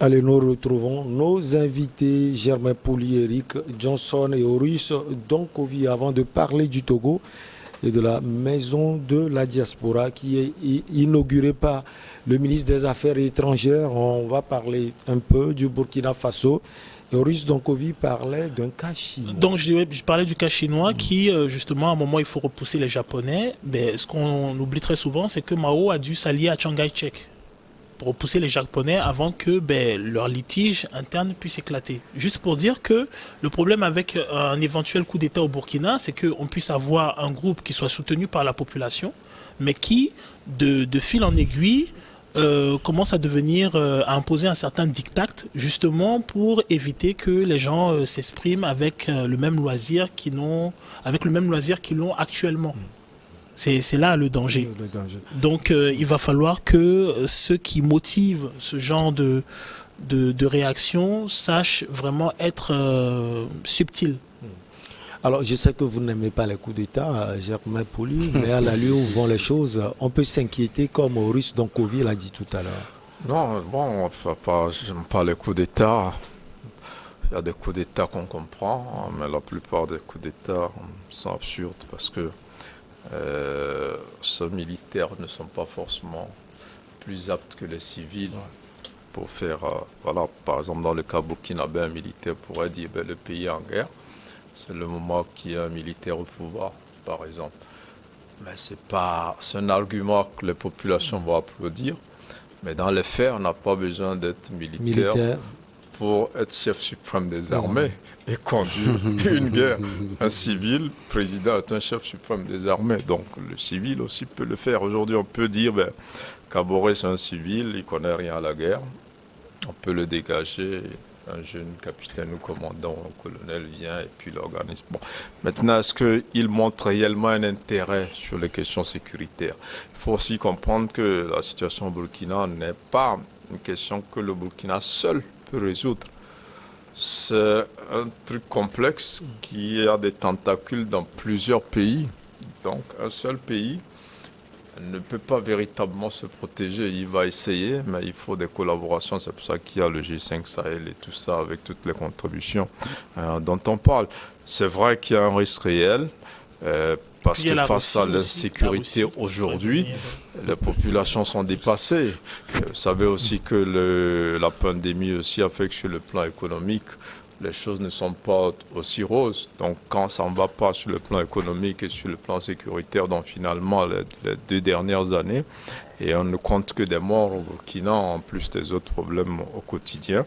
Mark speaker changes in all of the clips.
Speaker 1: Allez, nous retrouvons nos invités Germain Pouli, Eric Johnson et Horus Donkovi avant de parler du Togo et de la maison de la diaspora qui est inaugurée par le ministre des Affaires étrangères. On va parler un peu du Burkina Faso. Et Horus Donkovi parlait d'un cas chinois.
Speaker 2: Donc je parlais du cas chinois qui, justement, à un moment, il faut repousser les Japonais. Mais ce qu'on oublie très souvent, c'est que Mao a dû s'allier à Chiang Kai-shek pour repousser les Japonais avant que leur litige interne puisse éclater. Juste pour dire que le problème avec un éventuel coup d'État au Burkina, c'est qu'on puisse avoir un groupe qui soit soutenu par la population, mais qui, de fil en aiguille, commence à devenir, à imposer un certain diktat, justement pour éviter que les gens s'expriment avec le même loisir qu'ils l'ont actuellement. C'est là le danger. Donc il va falloir que ceux qui motivent ce genre de réaction sachent vraiment être subtils.
Speaker 1: Alors, je sais que vous n'aimez pas les coups d'État, Germain Pouli, mais à la lieu où vont les choses, on peut s'inquiéter comme Horus Donkovi l'a dit tout à l'heure.
Speaker 3: Non, bon, j'aime pas les coups d'État. Il y a des coups d'État qu'on comprend, mais la plupart des coups d'État sont absurdes parce que ceux militaires ne sont pas forcément plus aptes que les civils pour faire, voilà, par exemple dans le cas burkinabé, un militaire pourrait dire le pays est en guerre, c'est le moment qu'il y a un militaire au pouvoir, par exemple. Mais c'est un argument que les populations vont applaudir, mais dans les faits, on n'a pas besoin d'être militaire pour être chef suprême des armées et conduire une guerre. Un civil, président, est un chef suprême des armées. Donc le civil aussi peut le faire. Aujourd'hui, on peut dire Kaboré, c'est un civil, il ne connaît rien à la guerre. On peut le dégager. Un jeune capitaine ou commandant ou colonel vient et puis l'organise. Bon. Maintenant, est-ce qu'il montre réellement un intérêt sur les questions sécuritaires? Il faut aussi comprendre que la situation au Burkina n'est pas une question que le Burkina seul peut résoudre. C'est un truc complexe qui a des tentacules dans plusieurs pays. Donc, un seul pays ne peut pas véritablement se protéger. Il va essayer, mais il faut des collaborations. C'est pour ça qu'il y a le G5 Sahel et tout ça, avec toutes les contributions dont on parle. C'est vrai qu'il y a un risque réel, parce que face à l'insécurité aujourd'hui, les populations sont dépassées. Vous savez aussi que la pandémie aussi affecte sur le plan économique. Les choses ne sont pas aussi roses. Donc quand ça ne va pas sur le plan économique et sur le plan sécuritaire, donc finalement les 2 dernières années, et on ne compte que des morts au Burkina, en plus des autres problèmes au quotidien.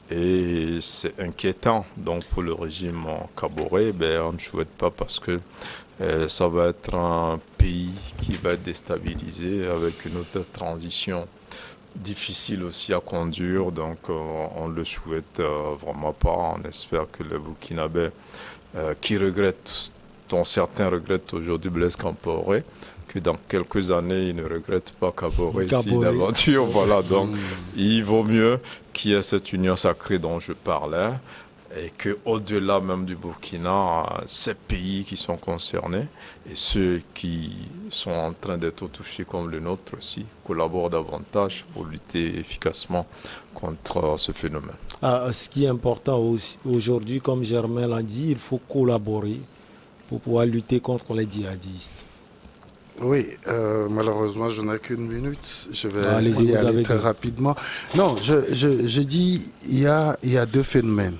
Speaker 3: Et c'est inquiétant. Donc pour le régime Kaboré, on ne souhaite pas parce que ça va être un pays qui va être déstabilisé avec une autre transition difficile aussi à conduire, donc on le souhaite vraiment pas. On espère que les Burkinabés qui regrettent, dont certains regrettent aujourd'hui Blaise Compaoré, que dans quelques années ils ne regrettent pas Kaboré ici d'aventure. Voilà, donc il vaut mieux qu'il y ait cette union sacrée dont je parlais et qu'au-delà même du Burkina, ces pays qui sont concernés et ceux qui sont en train d'être touchés comme le nôtre aussi collaborent davantage pour lutter efficacement contre ce phénomène.
Speaker 1: Ce qui est important aujourd'hui, comme Germain l'a dit, il faut collaborer pour pouvoir lutter contre les djihadistes.
Speaker 4: Oui, malheureusement, je n'ai qu'une minute. Je vais y aller très rapidement. Non, je dis il y a 2 phénomènes.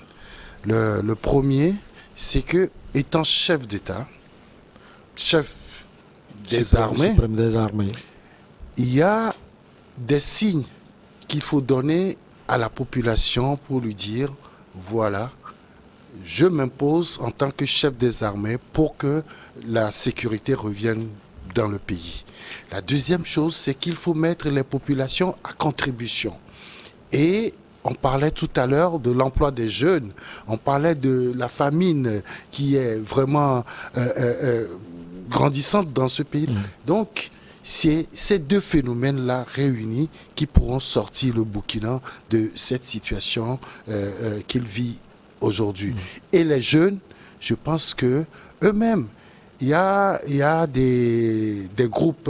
Speaker 4: Le premier, c'est que, étant chef d'État, chef des armées, il y a des signes qu'il faut donner à la population pour lui dire, voilà, je m'impose en tant que chef des armées pour que la sécurité revienne dans le pays. La deuxième chose, c'est qu'il faut mettre les populations à contribution. Et on parlait tout à l'heure de l'emploi des jeunes, on parlait de la famine qui est vraiment grandissante dans ce pays. Donc, c'est ces 2 phénomènes-là réunis qui pourront sortir le Burkina de cette situation qu'il vit aujourd'hui. Et les jeunes, je pense que eux-mêmes, il y a des groupes,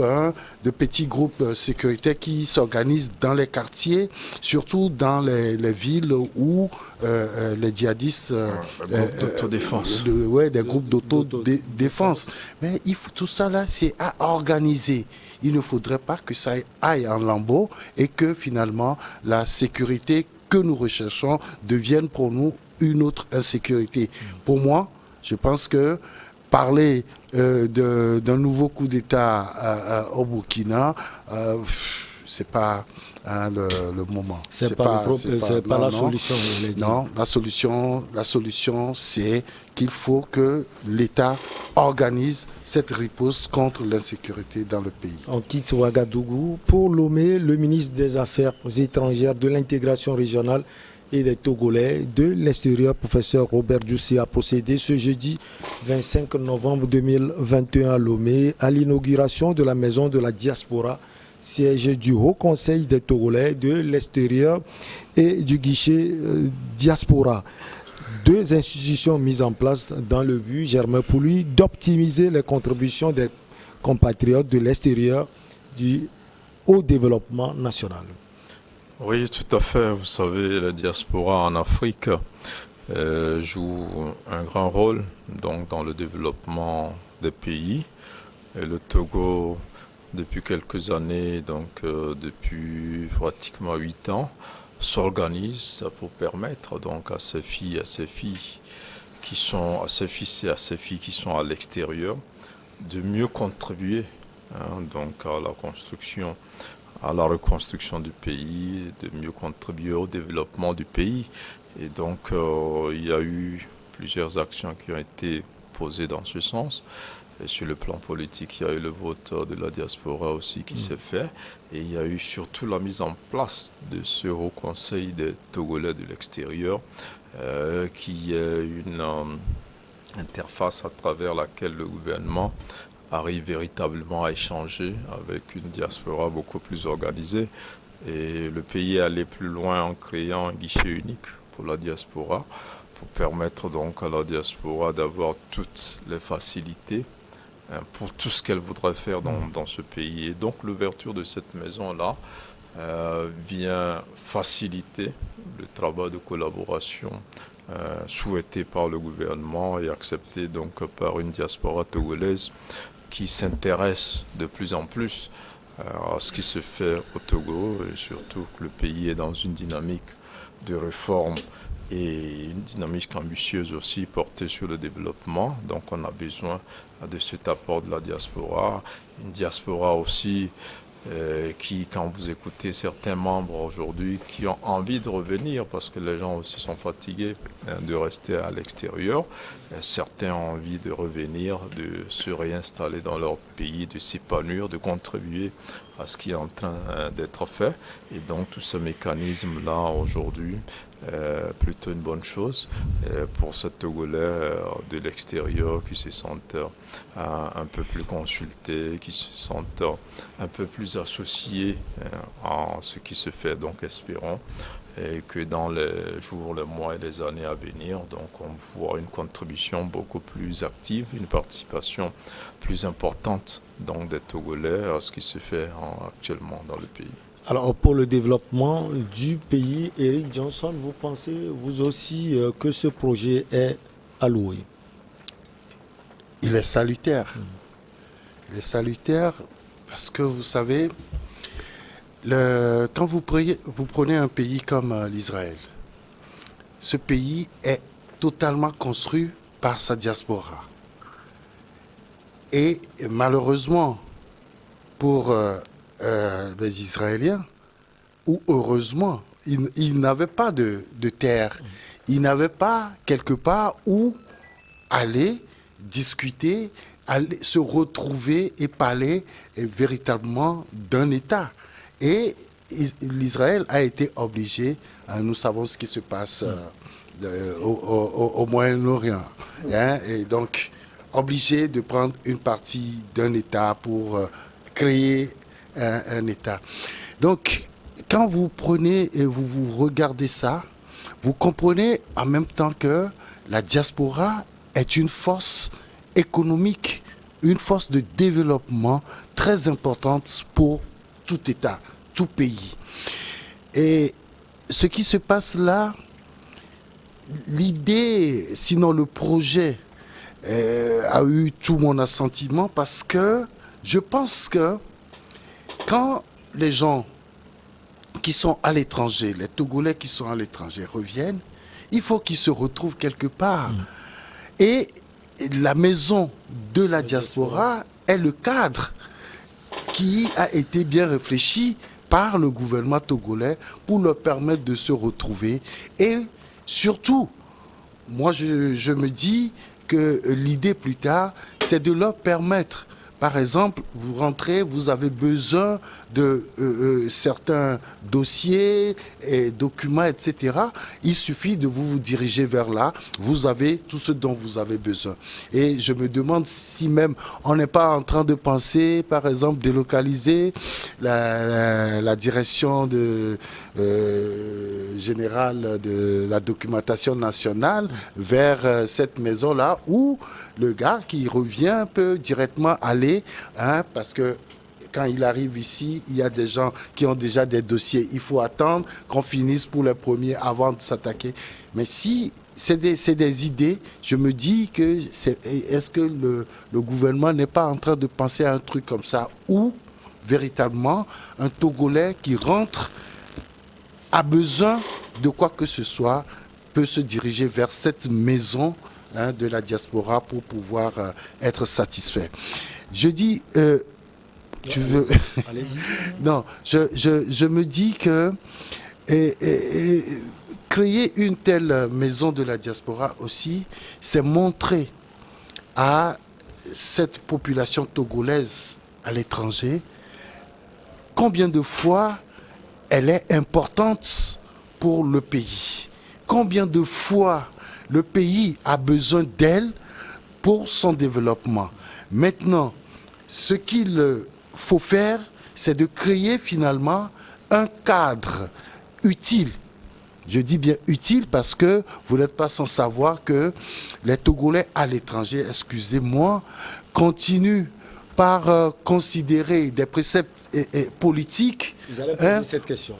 Speaker 4: de petits groupes sécuritaires qui s'organisent dans les quartiers, surtout dans les villes où les djihadistes...
Speaker 3: groupes d'autodéfense.
Speaker 4: Des groupes d'autodéfense. Mais tout ça là, c'est à organiser. Il ne faudrait pas que ça aille en lambeaux et que finalement la sécurité que nous recherchons devienne pour nous une autre insécurité. Pour moi, je pense que parler d'un nouveau coup d'État au Burkina, c'est pas le moment.
Speaker 1: C'est pas la solution.
Speaker 4: Non, la solution, c'est qu'il faut que l'État organise cette riposte contre l'insécurité dans le pays.
Speaker 1: On quitte Ouagadougou. Pour Lomé, le ministre des Affaires étrangères, de l'intégration régionale et des Togolais de l'extérieur, professeur Robert Djoussi, a procédé ce jeudi 25 novembre 2021 à Lomé à l'inauguration de la maison de la diaspora, siège du Haut Conseil des Togolais de l'extérieur et du guichet diaspora. Deux institutions mises en place dans le but, Germain Poulier, d'optimiser les contributions des compatriotes de l'extérieur au développement national.
Speaker 3: Oui, tout à fait. Vous savez, la diaspora en Afrique joue un grand rôle donc, dans le développement des pays. Et le Togo, depuis quelques années, donc depuis pratiquement 8 ans, s'organise pour permettre donc à ces filles qui sont à l'extérieur de mieux contribuer donc à la reconstruction du pays, de mieux contribuer au développement du pays. Et donc il y a eu plusieurs actions qui ont été posées dans ce sens. Et sur le plan politique, il y a eu le vote de la diaspora aussi qui s'est fait. Et il y a eu surtout la mise en place de ce Haut Conseil des Togolais de l'extérieur, qui est une interface à travers laquelle le gouvernement arrive véritablement à échanger avec une diaspora beaucoup plus organisée. Et le pays est allé plus loin en créant un guichet unique pour la diaspora, pour permettre donc à la diaspora d'avoir toutes les facilités pour tout ce qu'elle voudrait faire dans ce pays. Et donc l'ouverture de cette maison-là vient faciliter le travail de collaboration souhaité par le gouvernement et accepté donc par une diaspora togolaise qui s'intéresse de plus en plus à ce qui se fait au Togo, et surtout que le pays est dans une dynamique de réforme et une dynamique ambitieuse aussi portée sur le développement. Donc on a besoin de cet apport de la diaspora, une diaspora aussi qui, quand vous écoutez certains membres aujourd'hui, qui ont envie de revenir parce que les gens aussi sont fatigués de rester à l'extérieur. Certains ont envie de revenir, de se réinstaller dans leur pays, de s'épanouir, de contribuer à ce qui est en train d'être fait. Et donc tout ce mécanisme-là aujourd'hui plutôt une bonne chose pour ces Togolais de l'extérieur qui se sentent un peu plus consultés, qui se sentent un peu plus associés à ce qui se fait. Donc espérons et que dans les jours, les mois et les années à venir, donc on voit une contribution beaucoup plus active, une participation plus importante donc des Togolais à ce qui se fait actuellement dans le pays.
Speaker 1: Alors pour le développement du pays, Eric Johnson, vous pensez vous aussi que ce projet est alloué?
Speaker 4: Il est salutaire. Il est salutaire parce que vous savez, quand vous prenez un pays comme l'Israël, ce pays est totalement construit par sa diaspora. Et malheureusement, pour les Israéliens, ou heureusement, ils n'avaient pas de terre. Ils n'avaient pas quelque part où aller discuter, aller se retrouver et parler véritablement d'un État. Et l'Israël a été obligé, nous savons ce qui se passe au Moyen-Orient, et donc obligé de prendre une partie d'un État pour créer un État. Donc, quand vous prenez et vous regardez ça, vous comprenez en même temps que la diaspora est une force économique une force de développement très importante pour tout État, tout pays. Et ce qui se passe là, l'idée, sinon le projet, a eu tout mon assentiment parce que je pense que quand les gens qui sont à l'étranger, les Togolais qui sont à l'étranger reviennent, il faut qu'ils se retrouvent quelque part. Et la maison de la diaspora est le cadre qui a été bien réfléchi par le gouvernement togolais pour leur permettre de se retrouver. Et surtout, moi je me dis que l'idée plus tard, c'est de leur permettre, par exemple, vous rentrez, vous avez besoin de certains dossiers et documents, etc. Il suffit de vous diriger vers là. Vous avez tout ce dont vous avez besoin. Et je me demande si même on n'est pas en train de penser, par exemple, délocaliser la direction générale de la documentation nationale vers cette maison-là où le gars qui revient peut directement aller, parce que quand il arrive ici, il y a des gens qui ont déjà des dossiers. Il faut attendre qu'on finisse pour les premiers avant de s'attaquer. Mais si c'est des idées, je me dis que est-ce que le gouvernement n'est pas en train de penser à un truc comme ça, où véritablement un Togolais qui rentre a besoin de quoi que ce soit, peut se diriger vers cette maison de la diaspora pour pouvoir être satisfait. Je dis, tu veux... Non, je me dis que créer une telle maison de la diaspora aussi, c'est montrer à cette population togolaise à l'étranger combien de fois elle est importante pour le pays. Combien de fois le pays a besoin d'elle pour son développement. Maintenant, ce qu'il faut faire, c'est de créer finalement un cadre utile. Je dis bien utile parce que vous n'êtes pas sans savoir que les Togolais à l'étranger, excusez-moi, continuent par considérer des préceptes politiques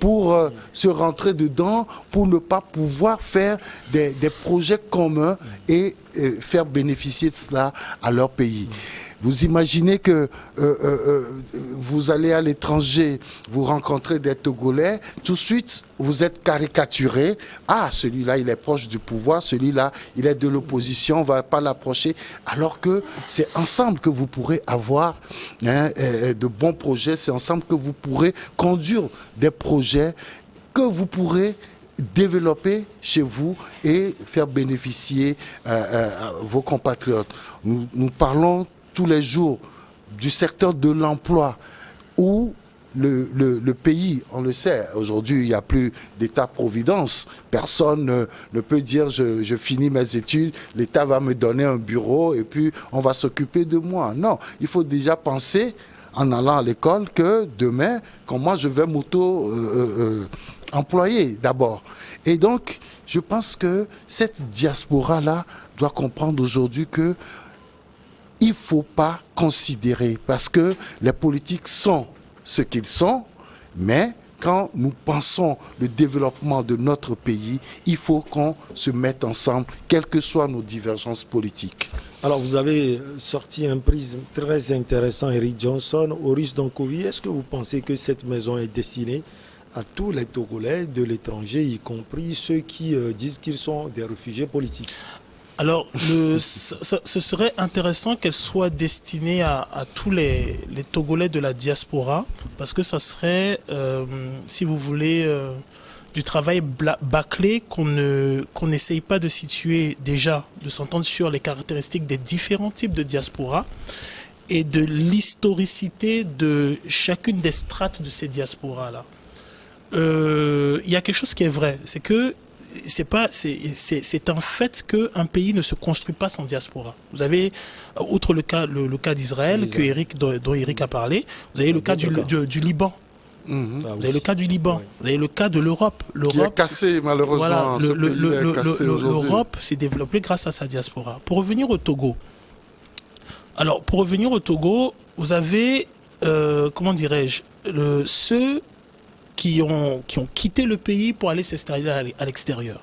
Speaker 4: pour se rentrer dedans, pour ne pas pouvoir faire des projets communs et faire bénéficier de cela à leur pays. Vous imaginez que vous allez à l'étranger, vous rencontrez des Togolais, tout de suite vous êtes caricaturé. Ah, celui-là il est proche du pouvoir, celui-là il est de l'opposition, on ne va pas l'approcher. Alors que c'est ensemble que vous pourrez avoir de bons projets, c'est ensemble que vous pourrez conduire des projets que vous pourrez développer chez vous et faire bénéficier vos compatriotes. Nous parlons tous les jours du secteur de l'emploi où le pays, on le sait, aujourd'hui il n'y a plus d'État-providence. Personne ne peut dire je finis mes études, l'État va me donner un bureau et puis on va s'occuper de moi. Non, il faut déjà penser en allant à l'école que demain, comment je vais m'auto-employer d'abord. Et donc, je pense que cette diaspora-là doit comprendre aujourd'hui que il ne faut pas considérer, parce que les politiques sont ce qu'ils sont, mais quand nous pensons le développement de notre pays, il faut qu'on se mette ensemble, quelles que soient nos divergences politiques.
Speaker 1: Alors, vous avez sorti un prisme très intéressant, Eric Johnson, Oris Donkovi. Est-ce que vous pensez que cette maison est destinée à tous les Togolais de l'étranger, y compris ceux qui disent qu'ils sont des réfugiés politiques?
Speaker 2: Alors, ce serait intéressant qu'elle soit destinée à tous les Togolais de la diaspora, parce que ça serait, si vous voulez, du travail bâclé qu'on n'essaye pas de situer déjà, de s'entendre sur les caractéristiques des différents types de diaspora et de l'historicité de chacune des strates de ces diasporas-là. Il y a quelque chose qui est vrai, c'est que c'est un fait qu'un pays ne se construit pas sans diaspora. Vous avez, outre le cas d'Israël, dont Eric a parlé, vous avez le cas du Liban. Vous avez le cas du Liban, vous avez le cas de l'Europe.
Speaker 4: Qui est cassé malheureusement.
Speaker 2: Voilà, l'Europe s'est développée grâce à sa diaspora. Pour revenir au Togo, Alors, pour revenir au Togo, vous avez, comment dirais-je, ceux qui ont quitté le pays pour aller s'installer à l'extérieur.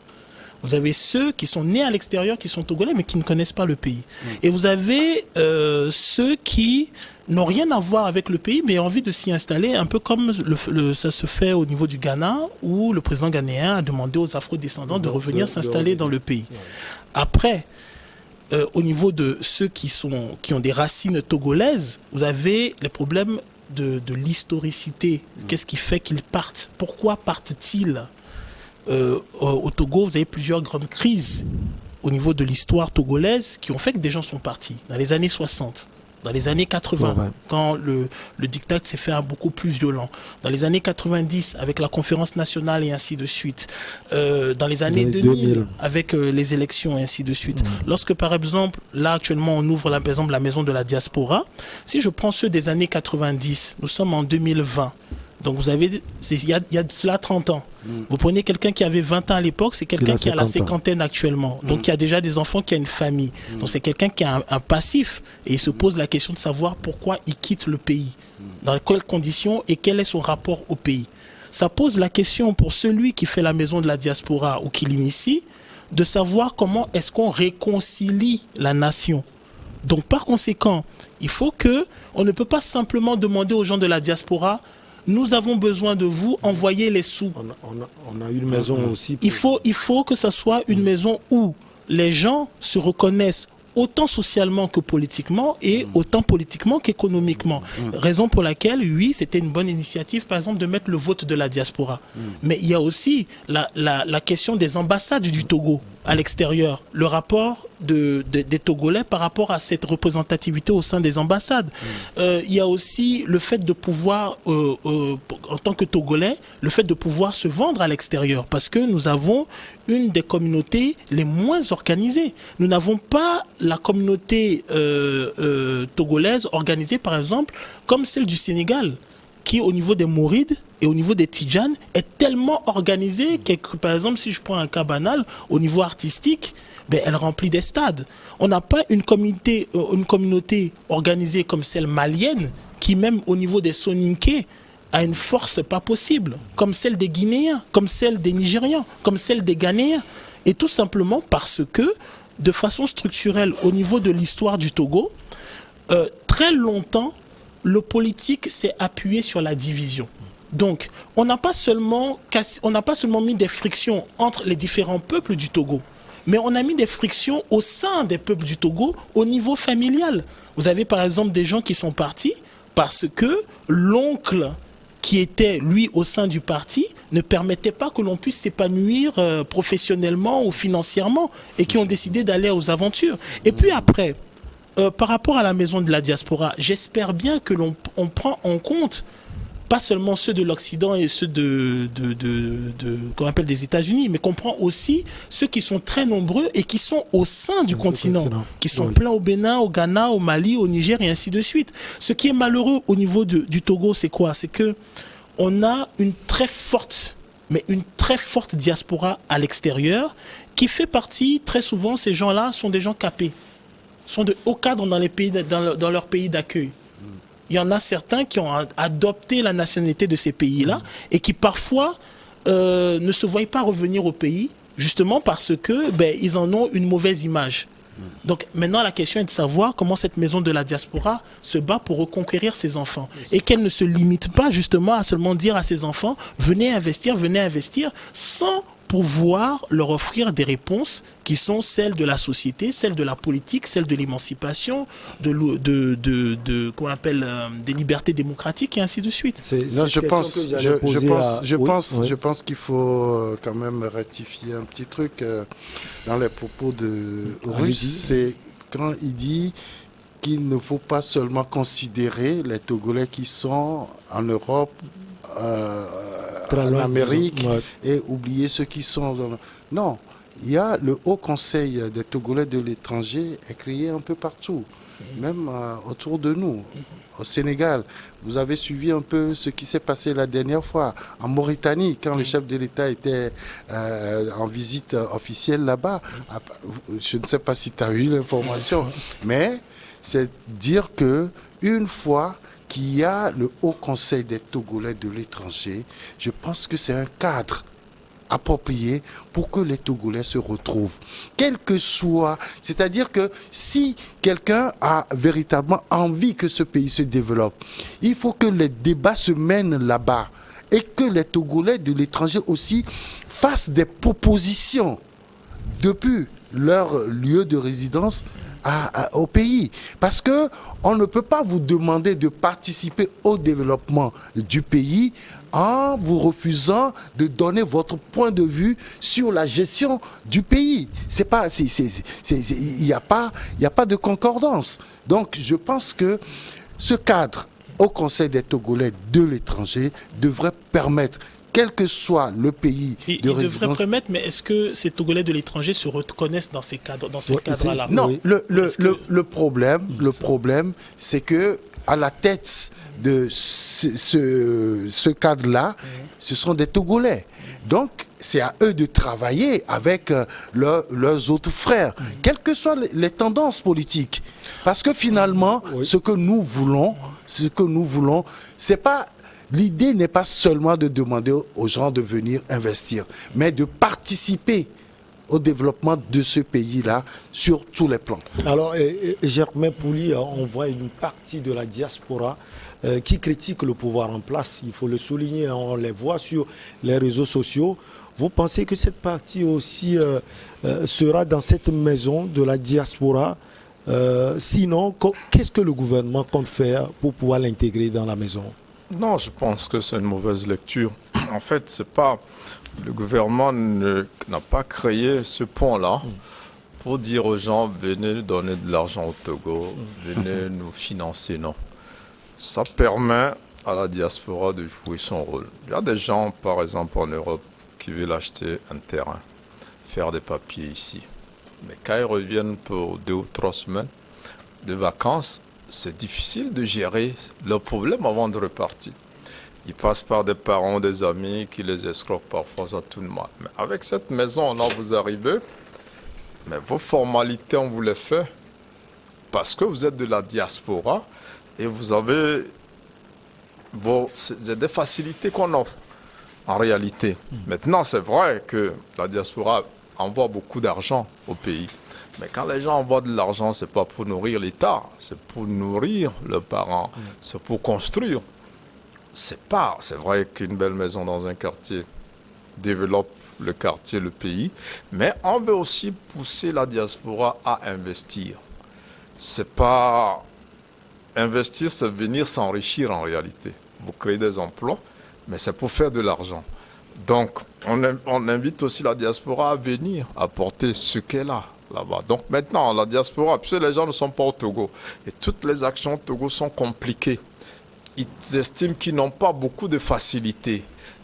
Speaker 2: Vous avez ceux qui sont nés à l'extérieur, qui sont togolais, mais qui ne connaissent pas le pays. Et vous avez ceux qui n'ont rien à voir avec le pays, mais ont envie de s'y installer, un peu comme ça se fait au niveau du Ghana, où le président ghanéen a demandé aux afro-descendants de revenir s'installer dans le pays. Après, au niveau de ceux qui ont des racines togolaises, vous avez les problèmes de l'historicité. Qu'est-ce qui fait qu'ils partent? Pourquoi partent-ils? Au Togo, vous avez plusieurs grandes crises au niveau de l'histoire togolaise qui ont fait que des gens sont partis. Dans les années 60, dans les années 80, quand le diktat s'est fait beaucoup plus violent. Dans les années 90, avec la conférence nationale et ainsi de suite. Dans les années 2000, avec les élections et ainsi de suite. Lorsque, par exemple, là actuellement, on ouvre par exemple la maison de la diaspora, si je prends ceux des années 90, nous sommes en 2020. Donc vous avez, il y a de cela 30 ans. Vous prenez quelqu'un qui avait 20 ans à l'époque, c'est quelqu'un qui a la cinquantaine actuellement. Donc qui a déjà des enfants, qui a une famille. Donc c'est quelqu'un qui a un passif. Et il se pose la question de savoir pourquoi il quitte le pays. Dans quelles conditions et quel est son rapport au pays. Ça pose la question pour celui qui fait la maison de la diaspora ou qui l'initie, de savoir comment est-ce qu'on réconcilie la nation. Donc par conséquent, il faut que, on ne peut pas simplement demander aux gens de la diaspora, nous avons besoin de vous, envoyez les sous.
Speaker 1: On a une maison aussi.
Speaker 2: Il faut que ce soit une maison où les gens se reconnaissent autant socialement que politiquement et autant politiquement qu'économiquement. Raison pour laquelle, oui, c'était une bonne initiative, par exemple, de mettre le vote de la diaspora. Mais il y a aussi la question des ambassades du Togo à l'extérieur, le rapport des Togolais par rapport à cette représentativité au sein des ambassades. Il y a aussi le fait de pouvoir, en tant que Togolais, le fait de pouvoir se vendre à l'extérieur, parce que nous avons une des communautés les moins organisées. Nous n'avons pas la communauté togolaise organisée, par exemple, comme celle du Sénégal, qui au niveau des Mourides et au niveau des Tidjanes est tellement organisée que, par exemple, si je prends un cas banal, au niveau artistique, ben, elle remplit des stades. On n'a pas une communauté organisée comme celle malienne, qui même au niveau des Soninké a une force pas possible, comme celle des Guinéens, comme celle des Nigérians, comme celle des Ghanéens. Et tout simplement parce que, de façon structurelle, au niveau de l'histoire du Togo, très longtemps, le politique s'est appuyé sur la division. Donc, on n'a pas seulement mis des frictions entre les différents peuples du Togo, mais on a mis des frictions au sein des peuples du Togo au niveau familial. Vous avez par exemple des gens qui sont partis parce que l'oncle qui était, lui, au sein du parti, ne permettait pas que l'on puisse s'épanouir professionnellement ou financièrement et qui ont décidé d'aller aux aventures. Et puis après, par rapport à la maison de la diaspora, j'espère bien que l'on prend en compte pas seulement ceux de l'Occident et ceux qu'on appelle des États-Unis, mais qu'on prend aussi ceux qui sont très nombreux et qui sont au sein du continent, qui sont pleins au Bénin, au Ghana, au Mali, au Niger et ainsi de suite. Ce qui est malheureux au niveau du Togo, c'est quoi? C'est que on a une très forte diaspora à l'extérieur qui fait partie, très souvent, ces gens-là sont des gens capés, sont de hauts cadres dans leur pays d'accueil. Il y en a certains qui ont adopté la nationalité de ces pays-là et qui parfois ne se voient pas revenir au pays, justement parce que ils en ont une mauvaise image. Donc maintenant la question est de savoir comment cette maison de la diaspora se bat pour reconquérir ses enfants et qu'elle ne se limite pas justement à seulement dire à ses enfants venez investir, sans pouvoir leur offrir des réponses qui sont celles de la société, celles de la politique, celles de l'émancipation, qu'on appelle des libertés démocratiques et ainsi de suite.
Speaker 4: Je pense qu'il faut quand même rectifier un petit truc dans les propos de Russe. C'est quand il dit qu'il ne faut pas seulement considérer les Togolais qui sont en Europe, en Amérique, et oublier ceux qui sont Non, il y a le Haut Conseil des Togolais de l'étranger est créé un peu partout, même autour de nous. Au Sénégal, vous avez suivi un peu ce qui s'est passé la dernière fois en Mauritanie, quand le chef de l'État était en visite officielle là-bas. Je ne sais pas si tu as eu l'information, mais c'est dire que une fois qu'il y a le Haut Conseil des Togolais de l'étranger, je pense que c'est un cadre approprié pour que les Togolais se retrouvent. Quel que soit, c'est-à-dire que si quelqu'un a véritablement envie que ce pays se développe, il faut que les débats se mènent là-bas et que les Togolais de l'étranger aussi fassent des propositions depuis leur lieu de résidence au pays. Parce que on ne peut pas vous demander de participer au développement du pays en vous refusant de donner votre point de vue sur la gestion du pays. Il n'y a pas de concordance. Donc je pense que ce cadre au Conseil des Togolais de l'étranger devrait permettre, quel que soit le pays de résidence...
Speaker 2: Il devrait permettre, mais est-ce que ces Togolais de l'étranger se reconnaissent dans ces cadres-là?
Speaker 4: Non, le problème, c'est que à la tête de ce cadre-là, ce sont des Togolais. Donc, c'est à eux de travailler avec leurs autres frères, quelles que soient les tendances politiques. Parce que finalement, ce que nous voulons, c'est pas... L'idée n'est pas seulement de demander aux gens de venir investir, mais de participer au développement de ce pays-là sur tous les plans.
Speaker 1: Alors, Germain Pouli, on voit une partie de la diaspora qui critique le pouvoir en place. Il faut le souligner, on les voit sur les réseaux sociaux. Vous pensez que cette partie aussi sera dans cette maison de la diaspora? Sinon, qu'est-ce que le gouvernement compte faire pour pouvoir l'intégrer dans la maison?
Speaker 3: Non, je pense que c'est une mauvaise lecture. En fait, c'est pas... Le gouvernement n'a pas créé ce pont-là pour dire aux gens, venez nous donner de l'argent au Togo, venez nous financer, non. Ça permet à la diaspora de jouer son rôle. Il y a des gens, par exemple, en Europe, qui veulent acheter un terrain, faire des papiers ici. Mais quand ils reviennent pour 2 ou 3 semaines de vacances, c'est difficile de gérer leurs problèmes avant de repartir. Ils passent par des parents, des amis qui les escroquent parfois à tout le monde. Mais avec cette maison, là, vous arrivez, mais vos formalités, on vous les fait parce que vous êtes de la diaspora et vous avez des facilités qu'on offre en réalité. Maintenant, c'est vrai que la diaspora envoie beaucoup d'argent au pays. Mais quand les gens envoient de l'argent, ce n'est pas pour nourrir l'État, c'est pour nourrir leurs parents, c'est pour construire. C'est vrai qu'une belle maison dans un quartier développe le quartier, le pays, mais on veut aussi pousser la diaspora à investir. C'est pas... Investir, c'est venir s'enrichir en réalité. Vous créez des emplois, mais c'est pour faire de l'argent. Donc, on invite aussi la diaspora à venir apporter ce qu'elle a là-bas. Donc maintenant, la diaspora, puisque les gens ne sont pas au Togo, et toutes les actions au Togo sont compliquées, ils estiment qu'ils n'ont pas beaucoup de facilité.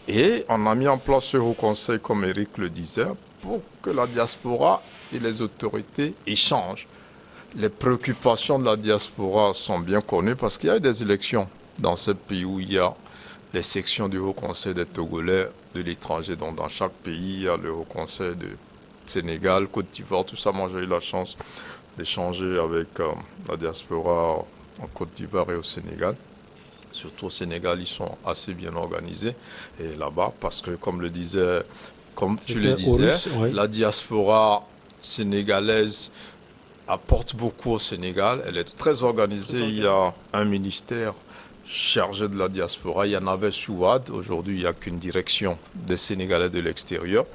Speaker 3: Et on a mis en place ce haut conseil, comme Eric le disait, pour que la diaspora et les autorités échangent. Les préoccupations de la diaspora sont bien connues parce qu'il y a eu des élections dans ce pays où il y a les sections du haut conseil des Togolais de l'étranger. Donc dans chaque pays, il y a le haut conseil de Sénégal, Côte d'Ivoire, tout ça. Moi, j'ai eu la chance d'échanger avec la diaspora en Côte d'Ivoire et au Sénégal. Surtout au Sénégal, ils sont assez bien organisés. Et là-bas, parce que, comme tu le disais, la diaspora sénégalaise apporte beaucoup au Sénégal. Elle est très organisée. Il y a un ministère chargé de la diaspora. Il y en avait sous Ouad. Aujourd'hui, il n'y a qu'une direction des Sénégalais de l'extérieur.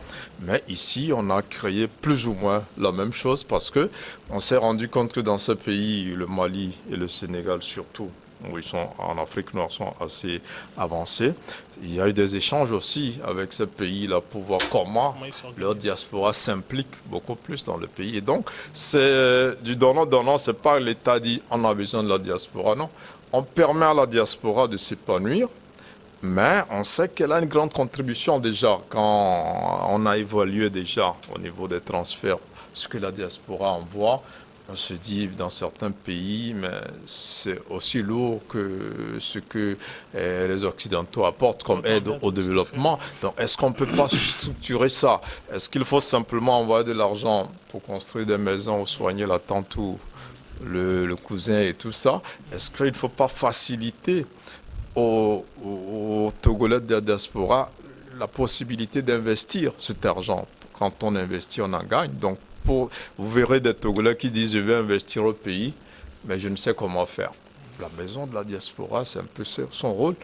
Speaker 3: Mais ici, on a créé plus ou moins la même chose parce qu'on s'est rendu compte que dans ce pays, le Mali et le Sénégal surtout, où ils sont en Afrique noire, sont assez avancés. Il y a eu des échanges aussi avec ces pays-là pour voir comment leur diaspora s'implique beaucoup plus dans le pays. Et donc, c'est du donnant-donnant. C'est pas l'État dit on a besoin de la diaspora, non. On permet à la diaspora de s'épanouir, mais on sait qu'elle a une grande contribution déjà quand on a évalué déjà au niveau des transferts ce que la diaspora envoie. On se dit dans certains pays, mais c'est aussi lourd que ce que les Occidentaux apportent comme aide au développement. Donc, est-ce qu'on ne peut pas structurer ça? Est-ce qu'il faut simplement envoyer de l'argent pour construire des maisons ou soigner la tante ou le cousin et tout ça. Est-ce qu'il ne faut pas faciliter aux Togolais de la diaspora la possibilité d'investir cet argent? Quand on investit, on en gagne. Donc, vous verrez des Togolais qui disent « je vais investir au pays, mais je ne sais comment faire ». La maison de la diaspora, c'est un peu son rôle,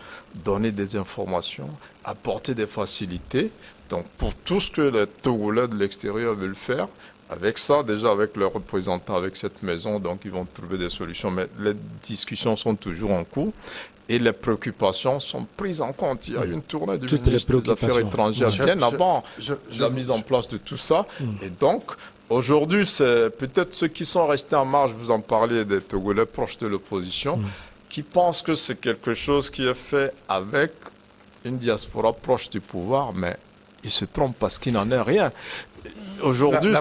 Speaker 3: donner des informations, apporter des facilités. Donc, pour tout ce que les Togolais de l'extérieur veulent faire, avec ça, déjà avec leurs représentants, avec cette maison, donc ils vont trouver des solutions. Mais les discussions sont toujours en cours et les préoccupations sont prises en compte. Il y a une tournée du ministre des Affaires étrangères bien avant la mise en place de tout ça. Et donc, aujourd'hui, c'est peut-être ceux qui sont restés en marge, vous en parliez des Togolais proches de l'opposition, qui pensent que c'est quelque chose qui est fait avec une diaspora proche du pouvoir, mais ils se trompent parce qu'il n'en est rien. Aujourd'hui,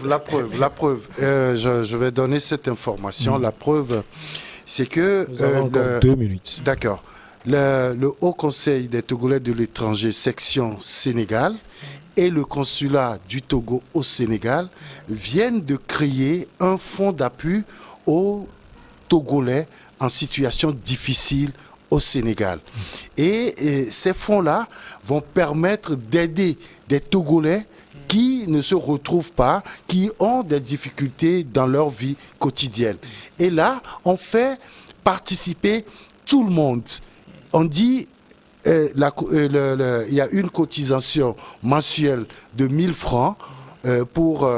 Speaker 4: la preuve. Je vais donner cette information. La preuve, c'est que...
Speaker 1: Nous avons encore 2 minutes.
Speaker 4: D'accord. Le Haut Conseil des Togolais de l'étranger, section Sénégal, et le consulat du Togo au Sénégal viennent de créer un fonds d'appui aux Togolais en situation difficile au Sénégal. Et ces fonds-là vont permettre d'aider des Togolais qui ne se retrouvent pas, qui ont des difficultés dans leur vie quotidienne. Et là, on fait participer tout le monde. On dit il y a une cotisation mensuelle de 1000 francs pour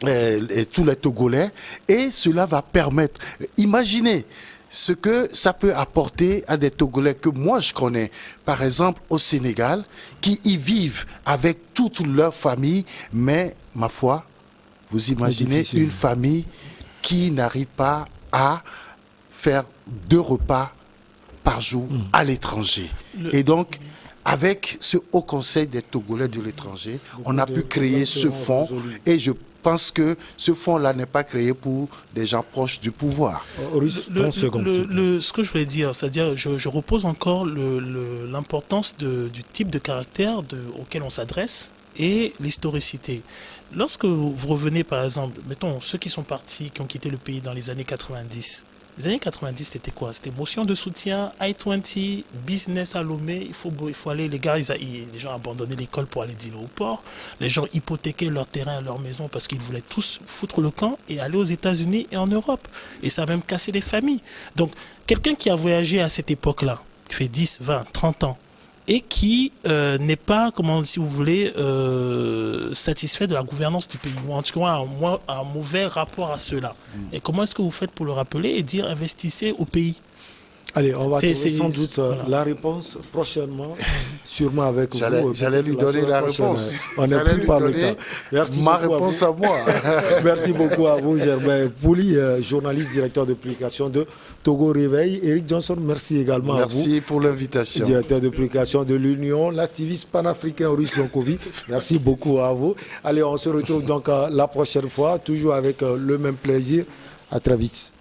Speaker 4: tous les Togolais, et cela va permettre, imaginez ce que ça peut apporter à des Togolais que moi je connais, par exemple au Sénégal, qui y vivent avec toute leur famille, mais ma foi, vous imaginez une famille qui n'arrive pas à faire 2 repas par jour à l'étranger. Et donc, avec ce Haut Conseil des Togolais de l'étranger, on a pu créer ce fonds, et je pense que ce fonds-là n'est pas créé pour des gens proches du pouvoir.
Speaker 2: Ce que je voulais dire, c'est-à-dire, je repose encore l'importance du type de caractère auquel on s'adresse et l'historicité. Lorsque vous revenez, par exemple, mettons, ceux qui sont partis, qui ont quitté le pays dans les années 90, les années 90, c'était quoi? C'était motion de soutien, I-20, business à Lomé, il faut aller, les gars, les gens abandonnaient l'école pour aller dîner au port, les gens hypothéquaient leur terrain, leur maison parce qu'ils voulaient tous foutre le camp et aller aux États-Unis et en Europe. Et ça a même cassé les familles. Donc, quelqu'un qui a voyagé à cette époque-là, qui fait 10, 20, 30 ans, et qui n'est pas, si vous voulez, satisfait de la gouvernance du pays, ou en tout cas un mauvais rapport à cela. Et comment est-ce que vous faites pour le rappeler et dire investissez au pays?
Speaker 1: Allez, on va trouver sans doute la réponse prochainement, sûrement avec vous.
Speaker 4: J'allais lui donner la réponse.
Speaker 1: On n'est plus par le temps.
Speaker 4: Merci ma réponse à moi.
Speaker 1: Merci beaucoup à vous, Germain Pouli, journaliste, directeur de publication de Togo Réveil. Eric Johnson, merci également à vous.
Speaker 4: Merci pour l'invitation.
Speaker 1: Directeur de publication de l'Union, l'activiste panafricain Aurice Lonkovi. Merci beaucoup à vous. Allez, on se retrouve donc la prochaine fois, toujours avec le même plaisir. À très vite.